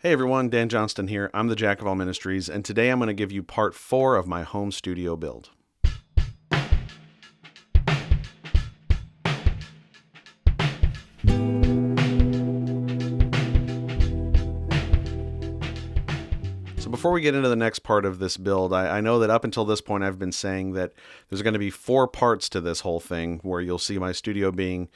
Hey everyone, Dan Johnston here. I'm the Jack of all Ministries, and today I'm going to give you part 4 of my home studio build. So before we get into the next part of this build, I know that up until this point I've been saying that there's going to be 4 parts to this whole thing, where you'll see my studio being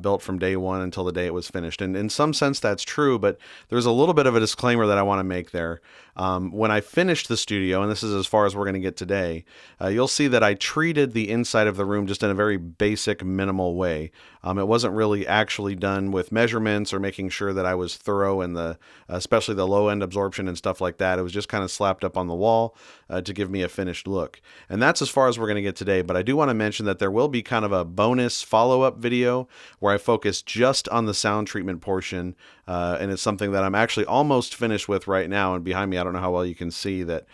built from day one until the day it was finished. And in some sense that's true, but there's a little bit of a disclaimer that I want to make there. When I finished the studio, and this is as far as we're going to get today, you'll see that I treated the inside of the room just in a very basic, minimal way. It wasn't really actually done with measurements or making sure that I was thorough in especially the low end absorption and stuff like that. It was just kind of slapped up on the wall to give me a finished look. And that's as far as we're going to get today. But I do want to mention that there will be kind of a bonus follow-up video where I focus just on the sound treatment portion. And it's something that I'm actually almost finished with right now. And behind me, I don't know how well you can see that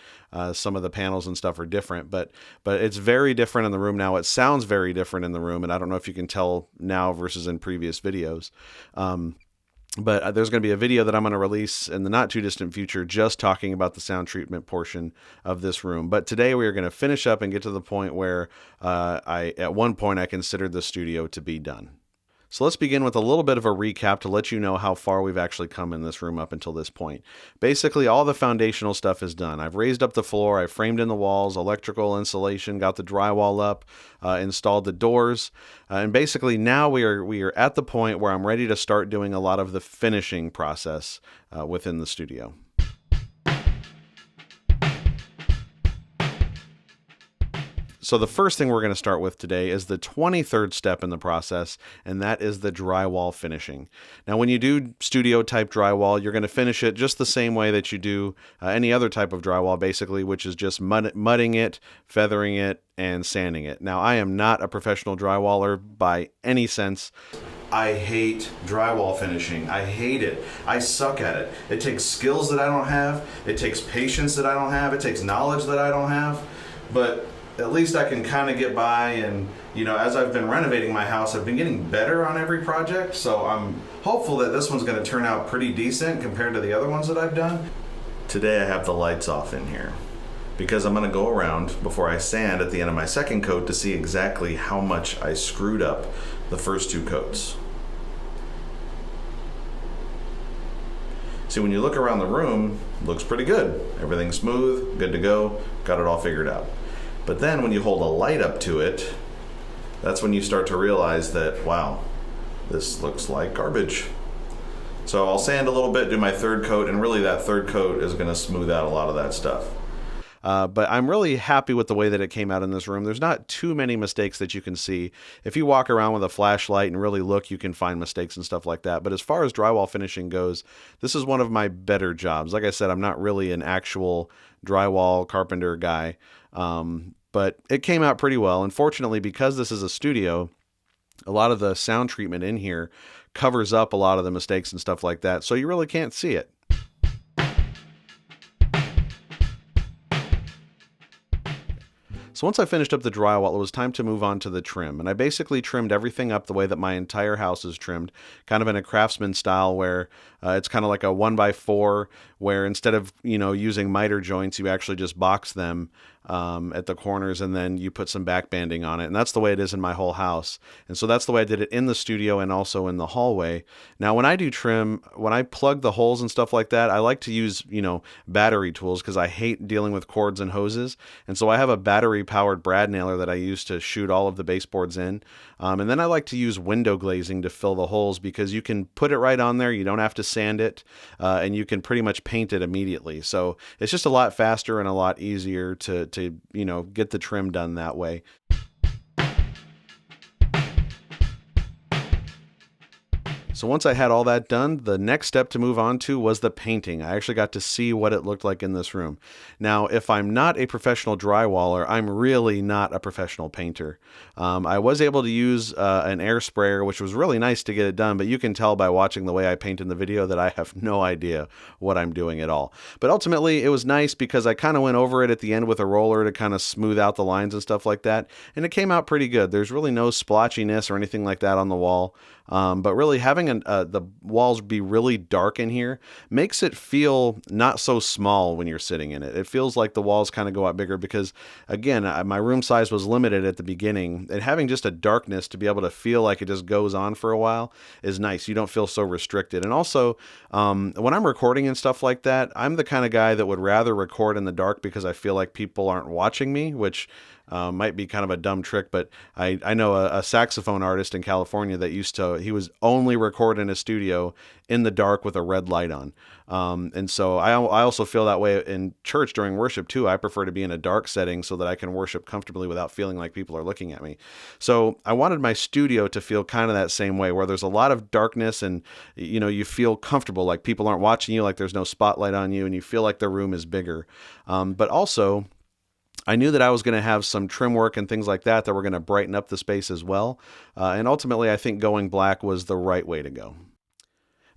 some of the panels and stuff are different, but it's very different in the room now. It sounds very different in the room, and I don't know if you can tell now versus in previous videos. But there's going to be a video that I'm going to release in the not too distant future just talking about the sound treatment portion of this room. But today we are going to finish up and get to the point where at one point I considered the studio to be done. So let's begin with a little bit of a recap to let you know how far we've actually come in this room up until this point. Basically, all the foundational stuff is done. I've raised up the floor, I've framed in the walls, electrical insulation, got the drywall up, installed the doors, and basically now we are at the point where I'm ready to start doing a lot of the finishing process within the studio. So the first thing we're going to start with today is the 23rd step in the process, and that is the drywall finishing. Now, when you do studio type drywall, you're going to finish it just the same way that you do any other type of drywall, basically, which is just mudding it, feathering it, and sanding it. Now, I am not a professional drywaller by any sense. I hate drywall finishing. I hate it. I suck at it. It takes skills that I don't have. It takes patience that I don't have. It takes knowledge that I don't have. But at least I can kind of get by, and as I've been renovating my house, I've been getting better on every project, so I'm hopeful that this one's going to turn out pretty decent compared to the other ones that I've done. Today I have the lights off in here because I'm going to go around before I sand at the end of my second coat to see exactly how much I screwed up the first 2 coats. See, when you look around the room, it looks pretty good. Everything's smooth, good to go, got it all figured out. But then when you hold a light up to it, that's when you start to realize that, wow, this looks like garbage. So I'll sand a little bit, do my 3rd coat, and really that 3rd coat is going to smooth out a lot of that stuff. But I'm really happy with the way that it came out in this room. There's not too many mistakes that you can see. If you walk around with a flashlight and really look, you can find mistakes and stuff like that. But as far as drywall finishing goes, this is one of my better jobs. Like I said, I'm not really an actual drywall carpenter guy. But it came out pretty well. Unfortunately, because this is a studio, a lot of the sound treatment in here covers up a lot of the mistakes and stuff like that, so you really can't see it. So once I finished up the drywall, it was time to move on to the trim. And I basically trimmed everything up the way that my entire house is trimmed, kind of in a craftsman style where it's kind of like a 1x4, where instead of, using miter joints, you actually just box them at the corners, and then you put some back banding on it. And that's the way it is in my whole house. And so that's the way I did it in the studio and also in the hallway. Now, when I do trim, when I plug the holes and stuff like that, I like to use, battery tools because I hate dealing with cords and hoses. And so I have a battery powered brad nailer that I use to shoot all of the baseboards in. And then I like to use window glazing to fill the holes because you can put it right on there. You don't have to sand it, and you can pretty much paint it immediately. So it's just a lot faster and a lot easier to get the trim done that way. So once I had all that done, the next step to move on to was the painting. I actually got to see what it looked like in this room. Now, if I'm not a professional drywaller, I'm really not a professional painter. I was able to use an air sprayer, which was really nice to get it done, but you can tell by watching the way I paint in the video that I have no idea what I'm doing at all. But ultimately, it was nice because I kind of went over it at the end with a roller to kind of smooth out the lines and stuff like that, and it came out pretty good. There's really no splotchiness or anything like that on the wall. But really having the walls be really dark in here makes it feel not so small when you're sitting in it. It feels like the walls kind of go out bigger because, again, my room size was limited at the beginning, and having just a darkness to be able to feel like it just goes on for a while is nice. You don't feel so restricted. And also, when I'm recording and stuff like that, I'm the kind of guy that would rather record in the dark because I feel like people aren't watching me, which might be kind of a dumb trick, but I know a saxophone artist in California that he was only recording in a studio in the dark with a red light on. And so I also feel that way in church during worship too. I prefer to be in a dark setting so that I can worship comfortably without feeling like people are looking at me. So I wanted my studio to feel kind of that same way, where there's a lot of darkness and, you feel comfortable, like people aren't watching you, like there's no spotlight on you, and you feel like the room is bigger. But also, I knew that I was going to have some trim work and things like that were going to brighten up the space as well. And ultimately, I think going black was the right way to go.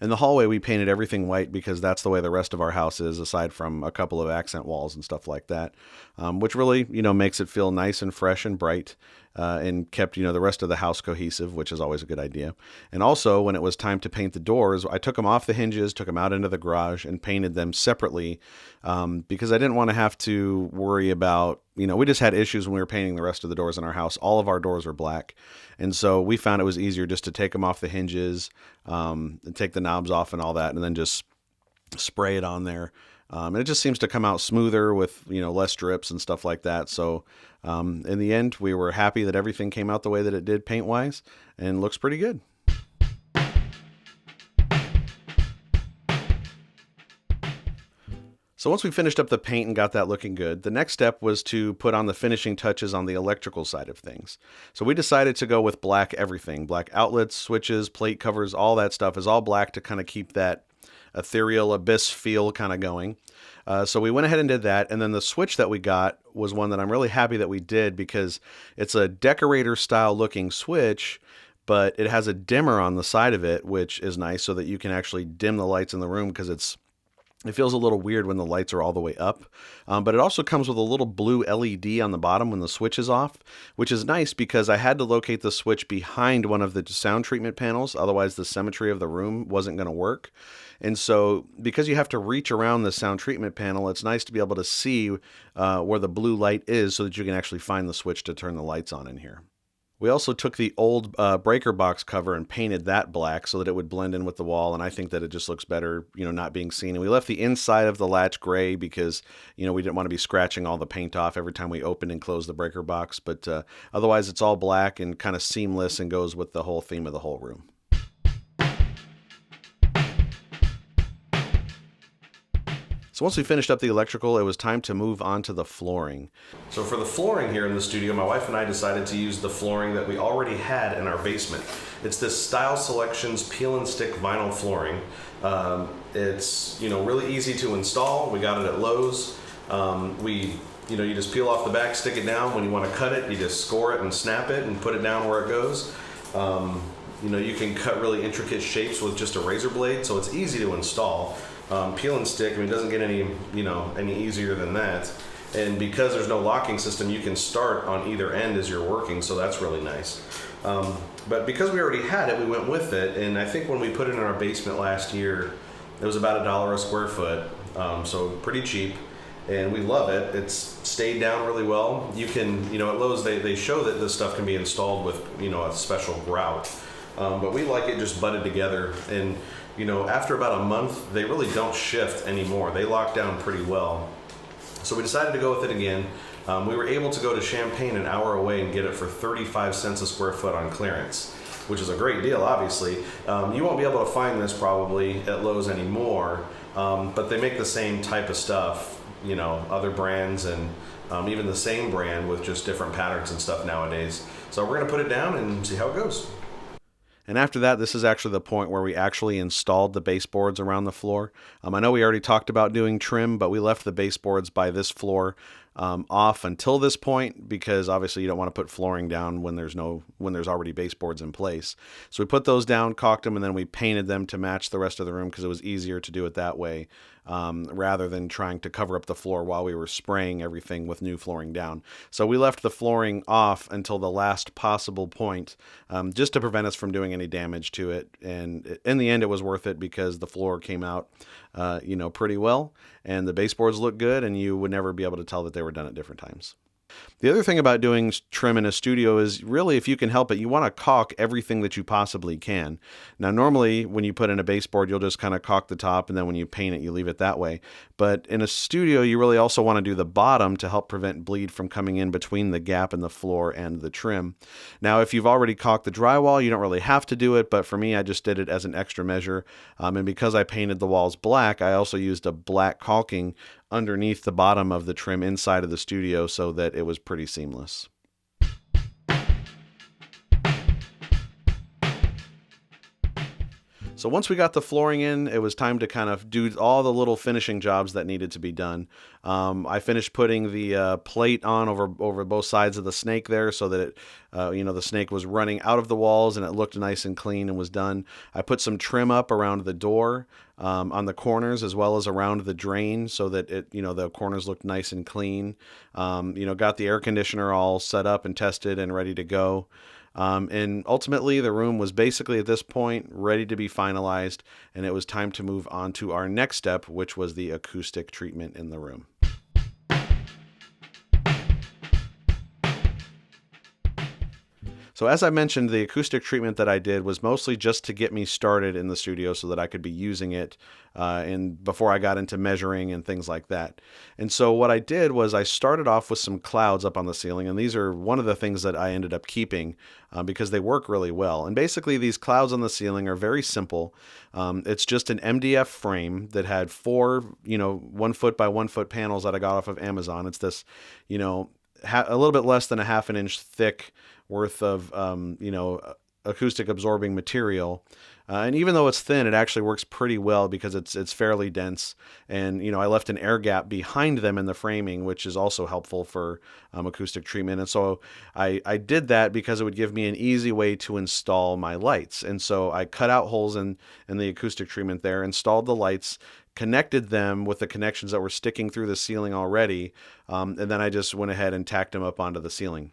In the hallway, we painted everything white because that's the way the rest of our house is, aside from a couple of accent walls and stuff like that, which really, makes it feel nice and fresh and bright, and kept, the rest of the house cohesive, which is always a good idea. And also, when it was time to paint the doors, I took them off the hinges, took them out into the garage, and painted them separately, because I didn't want to have to worry about, we just had issues when we were painting the rest of the doors in our house. All of our doors were black. And so we found it was easier just to take them off the hinges, and take the knobs off and all that, and then just spray it on there. And it just seems to come out smoother with, less drips and stuff like that. So in the end, we were happy that everything came out the way that it did paint-wise, and looks pretty good. So once we finished up the paint and got that looking good, the next step was to put on the finishing touches on the electrical side of things. So we decided to go with black everything. Black outlets, switches, plate covers, all that stuff is all black to kind of keep that ethereal abyss feel kind of going. So we went ahead and did that. And then the switch that we got was one that I'm really happy that we did, because it's a decorator style looking switch, but it has a dimmer on the side of it, which is nice so that you can actually dim the lights in the room, because it feels a little weird when the lights are all the way up. But it also comes with a little blue LED on the bottom when the switch is off, which is nice because I had to locate the switch behind one of the sound treatment panels. Otherwise, the symmetry of the room wasn't going to work. And so because you have to reach around the sound treatment panel, it's nice to be able to see where the blue light is so that you can actually find the switch to turn the lights on in here. We also took the old breaker box cover and painted that black so that it would blend in with the wall, and I think that it just looks better, not being seen. And we left the inside of the latch gray because, we didn't want to be scratching all the paint off every time we open and close the breaker box. But otherwise, it's all black and kind of seamless and goes with the whole theme of the whole room. So once we finished up the electrical, it was time to move on to the flooring. So for the flooring here in the studio, my wife and I decided to use the flooring that we already had in our basement. It's this Style Selections peel and stick vinyl flooring. It's really easy to install. We got it at Lowe's. You just peel off the back, stick it down. When you want to cut it, you just score it and snap it and put it down where it goes. You can cut really intricate shapes with just a razor blade, so it's easy to install. Peel and stick, it doesn't get any easier than that. And because there's no locking system, you can start on either end as you're working, so that's really nice. But because we already had it, we went with it, and I think when we put it in our basement last year, it was about $1 a square foot, so pretty cheap, and we love it. It's stayed down really well. You can, at Lowe's, they show that this stuff can be installed with, a special grout, but we like it just butted together, and after about a month, they really don't shift anymore. They lock down pretty well. So we decided to go with it again. We were able to go to Champaign, an hour away, and get it for 35 cents a square foot on clearance, which is a great deal, obviously. You won't be able to find this probably at Lowe's anymore, but they make the same type of stuff, other brands, and even the same brand with just different patterns and stuff nowadays. So we're going to put it down and see how it goes. And after that, this is actually the point where we actually installed the baseboards around the floor. I know we already talked about doing trim, but we left the baseboards by this floor off until this point, because obviously you don't want to put flooring down when there's already baseboards in place. So we put those down, caulked them, and then we painted them to match the rest of the room because it was easier to do it that way, rather than trying to cover up the floor while we were spraying everything with new flooring down. So we left the flooring off until the last possible point, just to prevent us from doing any damage to it. And in the end, it was worth it because the floor came out, pretty well, and the baseboards looked good, and you would never be able to tell that they were done at different times. The other thing about doing trim in a studio is really, if you can help it, you want to caulk everything that you possibly can. Now, normally when you put in a baseboard, you'll just kind of caulk the top, and then when you paint it, you leave it that way. But in a studio, you really also want to do the bottom to help prevent bleed from coming in between the gap in the floor and the trim. Now, if you've already caulked the drywall, you don't really have to do it, but for me, I just did it as an extra measure. And because I painted the walls black, I also used a black caulking underneath the bottom of the trim inside of the studio so that it was pretty seamless. So once we got the flooring in, it was time to kind of do all the little finishing jobs that needed to be done. I finished putting the plate on over both sides of the snake there so that it, the snake was running out of the walls and it looked nice and clean and was done. I put some trim up around the door, on the corners as well as around the drain so that the corners looked nice and clean. Got the air conditioner all set up and tested and ready to go. And ultimately, the room was basically at this point ready to be finalized, and it was time to move on to our next step, which was the acoustic treatment in the room. So as I mentioned, the acoustic treatment that I did was mostly just to get me started in the studio so that I could be using it before I got into measuring and things like that. And so what I did was I started off with some clouds up on the ceiling, and these are one of the things that I ended up keeping because they work really well. And basically these clouds on the ceiling are very simple. It's just an MDF frame that had 4, 1 foot by 1 foot panels that I got off of Amazon. It's this, a little bit less than a half an inch thick worth of acoustic absorbing material, and even though it's thin, it actually works pretty well because it's fairly dense. And I left an air gap behind them in the framing, which is also helpful for acoustic treatment. And so I did that because it would give me an easy way to install my lights. And so I cut out holes in the acoustic treatment there, installed the lights, connected them with the connections that were sticking through the ceiling already, and then I just went ahead and tacked them up onto the ceiling.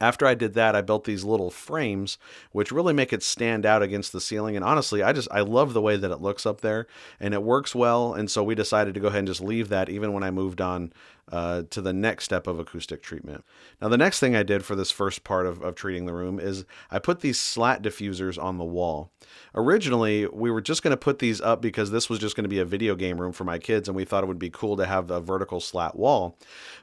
After I did that, I built these little frames, which really make it stand out against the ceiling. And honestly, I love the way that it looks up there, and it works well. And so we decided to go ahead and just leave that even when I moved on to the next step of acoustic treatment. Now, the next thing I did for this first part of treating the room is I put these slat diffusers on the wall. Originally, we were just going to put these up because this was just going to be a video game room for my kids, and we thought it would be cool to have a vertical slat wall.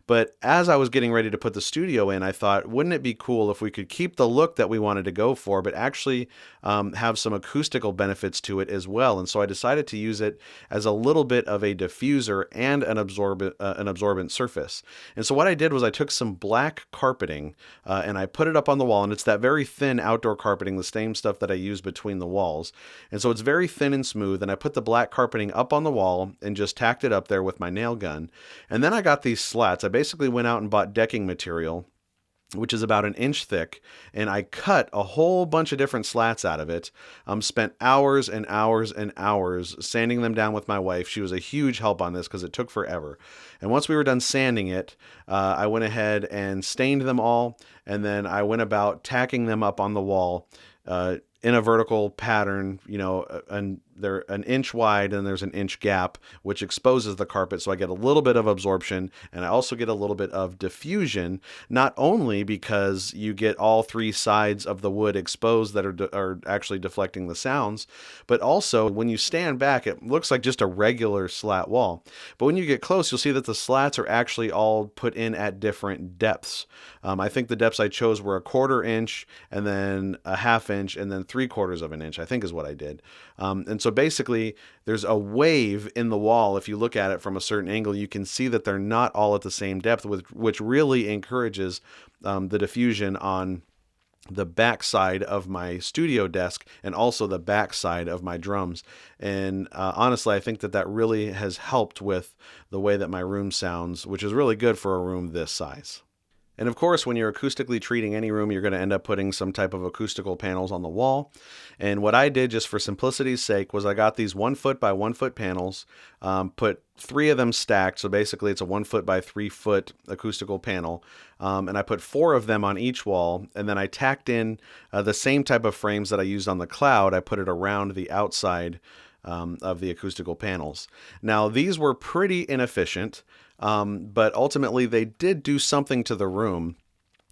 But as I was getting ready to put the studio in, I thought, wouldn't it be cool if we could keep the look that we wanted to go for, but actually have some acoustical benefits to it as well? And so I decided to use it as a little bit of a diffuser and an absorbent surface. And so what I did was I took some black carpeting and I put it up on the wall, and it's that very thin outdoor carpeting, the same stuff that I use between the walls. And so it's very thin and smooth, and I put the black carpeting up on the wall and just tacked it up there with my nail gun. And then I got these slats. I basically went out and bought decking material, which is about an inch thick, and I cut a whole bunch of different slats out of it. Spent hours and hours and hours sanding them down with my wife. She was a huge help on this because it took forever. And once we were done sanding it, I went ahead and stained them all, and then I went about tacking them up on the wall in a vertical pattern, and they're an inch wide and there's an inch gap, which exposes the carpet. So I get a little bit of absorption, and I also get a little bit of diffusion, not only because you get all 3 sides of the wood exposed that are actually deflecting the sounds, but also when you stand back, it looks like just a regular slat wall. But when you get close, you'll see that the slats are actually all put in at different depths. I think the depths I chose were a 1/4 inch, and then a 1/2 inch, and then 3/4 of an inch, I think is what I did. And so basically there's a wave in the wall. If you look at it from a certain angle, you can see that they're not all at the same depth, which really encourages the diffusion on the back side of my studio desk and also the back side of my drums. And honestly, I think that really has helped with the way that my room sounds, which is really good for a room this size. And of course, when you're acoustically treating any room, you're going to end up putting some type of acoustical panels on the wall. And what I did, just for simplicity's sake, was I got these 1 foot by 1 foot panels, put 3 of them stacked. So basically, it's a 1 foot by 3 foot acoustical panel. And I put 4 of them on each wall. And then I tacked in the same type of frames that I used on the cloud. I put it around the outside of the acoustical panels. Now, these were pretty inefficient, but ultimately they did do something to the room.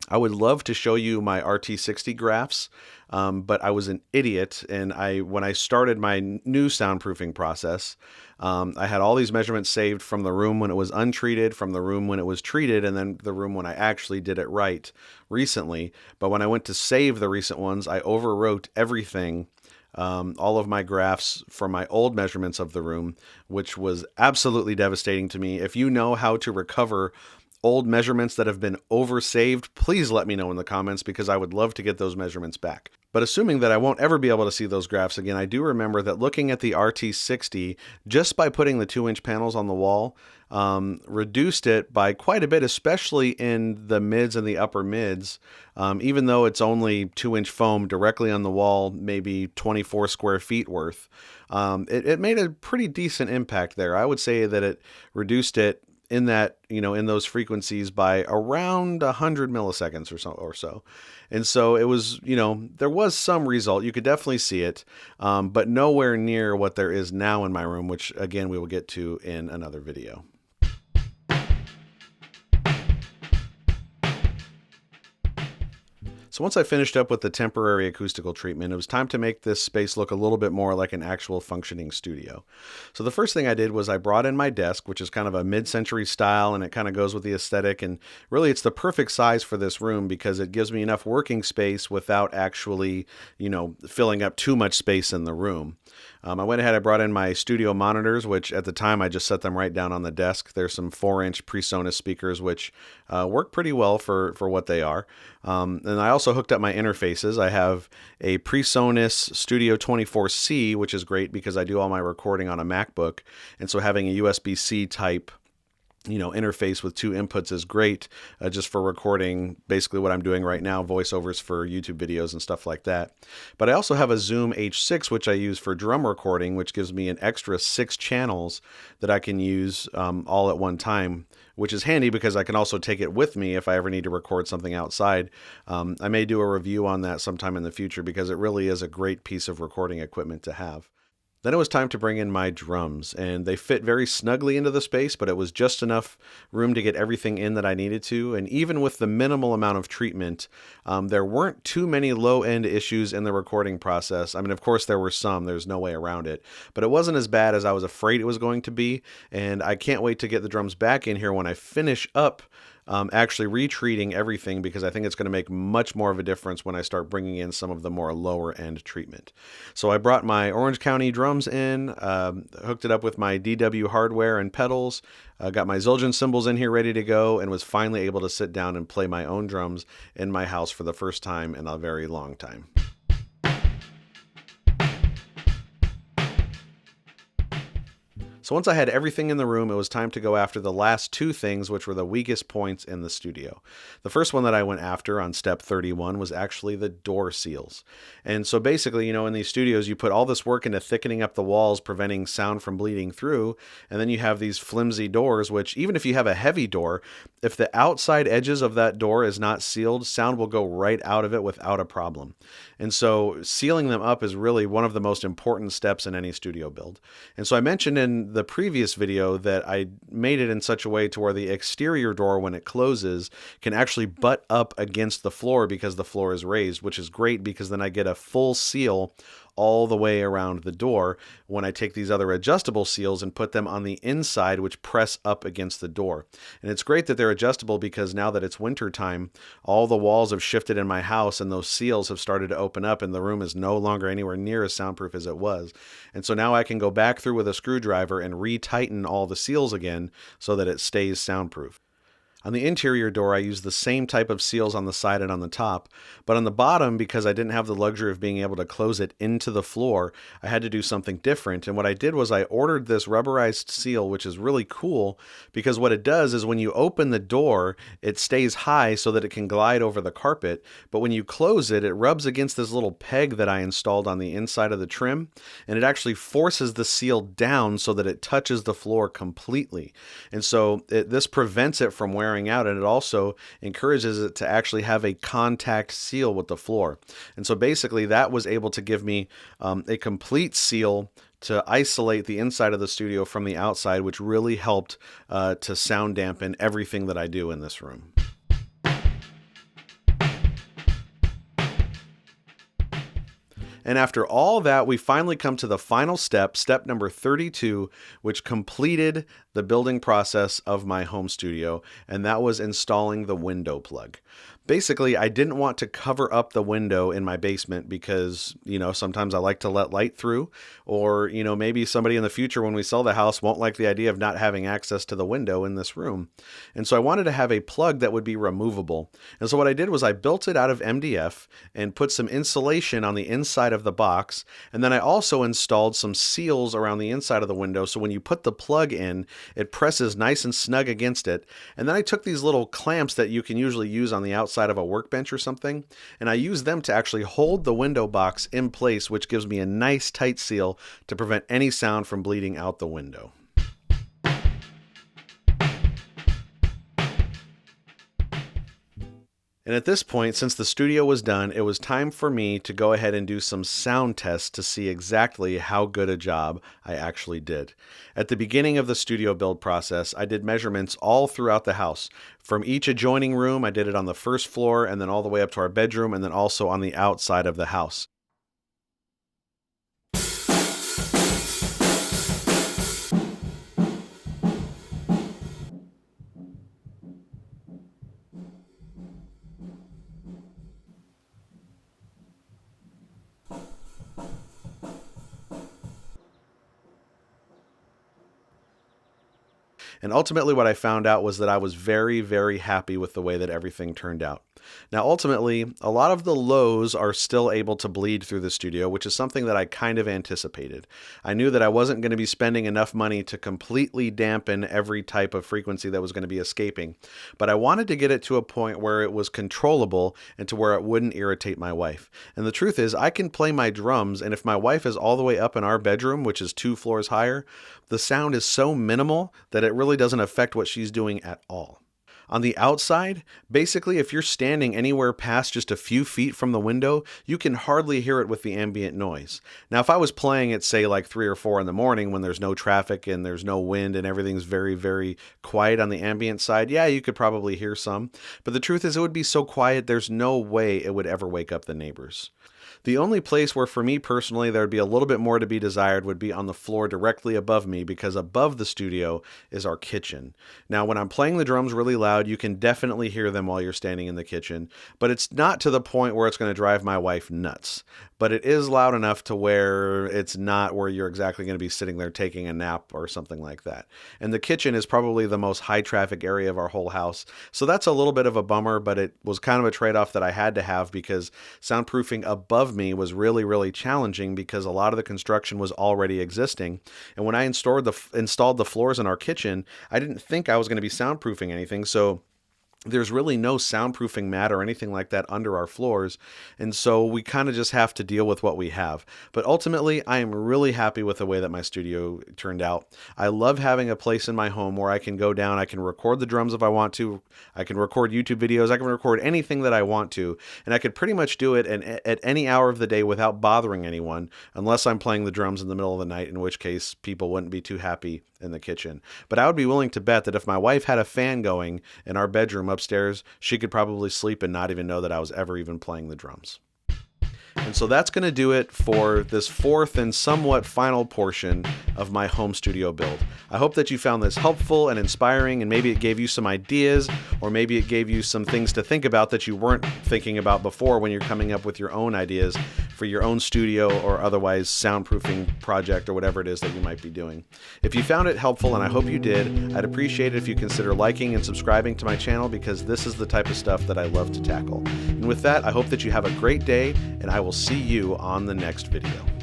I would love to show you my RT60 graphs, but I was an idiot, and when I started my new soundproofing process, I had all these measurements saved from the room when it was untreated, from the room when it was treated, and then the room when I actually did it right recently. But when I went to save the recent ones, I overwrote everything, all of my graphs from my old measurements of the room, which was absolutely devastating to me. If you know how to recover old measurements that have been oversaved, please let me know in the comments, because I would love to get those measurements back. But assuming that I won't ever be able to see those graphs again, I do remember that looking at the RT60, just by putting the 2-inch panels on the wall, reduced it by quite a bit, especially in the mids and the upper mids. Even though it's only 2-inch foam directly on the wall, maybe 24 square feet worth, it made a pretty decent impact there. I would say that it reduced it in that, in those frequencies by around 100 milliseconds or so. And so it was, there was some result. You could definitely see it, but nowhere near what there is now in my room, which again, we will get to in another video. So once I finished up with the temporary acoustical treatment, it was time to make this space look a little bit more like an actual functioning studio. So the first thing I did was I brought in my desk, which is kind of a mid-century style, and it kind of goes with the aesthetic. And really, it's the perfect size for this room because it gives me enough working space without actually, filling up too much space in the room. I went ahead, I brought in my studio monitors, which at the time I just set them right down on the desk. There's some 4-inch PreSonus speakers, which work pretty well for what they are. And I also hooked up my interfaces. I have a PreSonus Studio 24C, which is great because I do all my recording on a MacBook. And so having a USB-C type interface with 2 inputs is great, just for recording basically what I'm doing right now, voiceovers for YouTube videos and stuff like that. But I also have a Zoom H6, which I use for drum recording, which gives me an extra 6 channels that I can use all at one time, which is handy because I can also take it with me if I ever need to record something outside. I may do a review on that sometime in the future because it really is a great piece of recording equipment to have. Then it was time to bring in my drums, and they fit very snugly into the space, but it was just enough room to get everything in that I needed to. And even with the minimal amount of treatment, there weren't too many low-end issues in the recording process. I mean, of course, there were some. There's no way around it. But it wasn't as bad as I was afraid it was going to be, and I can't wait to get the drums back in here when I finish up actually retreating everything, because I think it's going to make much more of a difference when I start bringing in some of the more lower end treatment. So I brought my Orange County drums in, hooked it up with my DW hardware and pedals, got my Zildjian cymbals in here ready to go, and was finally able to sit down and play my own drums in my house for the first time in a very long time. So once I had everything in the room, it was time to go after the last 2 things, which were the weakest points in the studio. The first one that I went after on step 31 was actually the door seals. And so basically, in these studios, you put all this work into thickening up the walls, preventing sound from bleeding through, and then you have these flimsy doors, which even if you have a heavy door, if the outside edges of that door is not sealed, sound will go right out of it without a problem. And so sealing them up is really one of the most important steps in any studio build. And so I mentioned in the previous video that I made it in such a way to where the exterior door, when it closes, can actually butt up against the floor because the floor is raised, which is great because then I get a full seal all the way around the door when I take these other adjustable seals and put them on the inside, which press up against the door. And it's great that they're adjustable because now that it's winter time, all the walls have shifted in my house and those seals have started to open up and the room is no longer anywhere near as soundproof as it was. And so now I can go back through with a screwdriver and retighten all the seals again so that it stays soundproof. On the interior door, I used the same type of seals on the side and on the top, but on the bottom, because I didn't have the luxury of being able to close it into the floor, I had to do something different. And what I did was I ordered this rubberized seal, which is really cool because what it does is when you open the door, it stays high so that it can glide over the carpet. But when you close it, it rubs against this little peg that I installed on the inside of the trim, and it actually forces the seal down so that it touches the floor completely. And so this prevents it from wearing out, and it also encourages it to actually have a contact seal with the floor. And so basically that was able to give me a complete seal to isolate the inside of the studio from the outside, which really helped to sound dampen everything that I do in this room. And after all that, we finally come to the final step, step number 32, which completed the building process of my home studio, and that was installing the window plug. Basically, I didn't want to cover up the window in my basement because, sometimes I like to let light through, or, maybe somebody in the future when we sell the house won't like the idea of not having access to the window in this room. And so I wanted to have a plug that would be removable. And so what I did was I built it out of MDF and put some insulation on the inside of the box. And then I also installed some seals around the inside of the window. So when you put the plug in, it presses nice and snug against it. And then I took these little clamps that you can usually use on the outside of a workbench or something, and I use them to actually hold the window box in place, which gives me a nice tight seal to prevent any sound from bleeding out the window. And at this point, since the studio was done, it was time for me to go ahead and do some sound tests to see exactly how good a job I actually did. At the beginning of the studio build process, I did measurements all throughout the house. From each adjoining room, I did it on the first floor, and then all the way up to our bedroom, and then also on the outside of the house. And ultimately what I found out was that I was very, very happy with the way that everything turned out. Now, ultimately, a lot of the lows are still able to bleed through the studio, which is something that I kind of anticipated. I knew that I wasn't going to be spending enough money to completely dampen every type of frequency that was going to be escaping, but I wanted to get it to a point where it was controllable and to where it wouldn't irritate my wife. And the truth is, I can play my drums, and if my wife is all the way up in our bedroom, which is 2 floors higher, the sound is so minimal that it really doesn't affect what she's doing at all. On the outside, basically, if you're standing anywhere past just a few feet from the window, you can hardly hear it with the ambient noise. Now, if I was playing at, say, like 3 or 4 in the morning when there's no traffic and there's no wind and everything's very, very quiet on the ambient side, yeah, you could probably hear some. But the truth is, it would be so quiet, there's no way it would ever wake up the neighbors. The only place where, for me personally, there would be a little bit more to be desired would be on the floor directly above me, because above the studio is our kitchen. Now, when I'm playing the drums really loud, you can definitely hear them while you're standing in the kitchen, but it's not to the point where it's going to drive my wife nuts. But it is loud enough to where it's not where you're exactly going to be sitting there taking a nap or something like that. And the kitchen is probably the most high traffic area of our whole house. So that's a little bit of a bummer, but it was kind of a trade-off that I had to have because soundproofing above me was really, really challenging because a lot of the construction was already existing. And when I installed the floors in our kitchen, I didn't think I was going to be soundproofing anything. So there's really no soundproofing mat or anything like that under our floors. And so we kind of just have to deal with what we have. But ultimately, I am really happy with the way that my studio turned out. I love having a place in my home where I can go down, I can record the drums if I want to, I can record YouTube videos, I can record anything that I want to, and I could pretty much do it at any hour of the day without bothering anyone, unless I'm playing the drums in the middle of the night, in which case people wouldn't be too happy in the kitchen. But I would be willing to bet that if my wife had a fan going in our bedroom upstairs, she could probably sleep and not even know that I was ever even playing the drums. And so that's going to do it for this fourth and somewhat final portion of my home studio build. I hope that you found this helpful and inspiring, and maybe it gave you some ideas, or maybe it gave you some things to think about that you weren't thinking about before when you're coming up with your own ideas for your own studio or otherwise soundproofing project or whatever it is that you might be doing. If you found it helpful, and I hope you did, I'd appreciate it if you consider liking and subscribing to my channel, because this is the type of stuff that I love to tackle. And with that, I hope that you have a great day, and I will see you on the next video.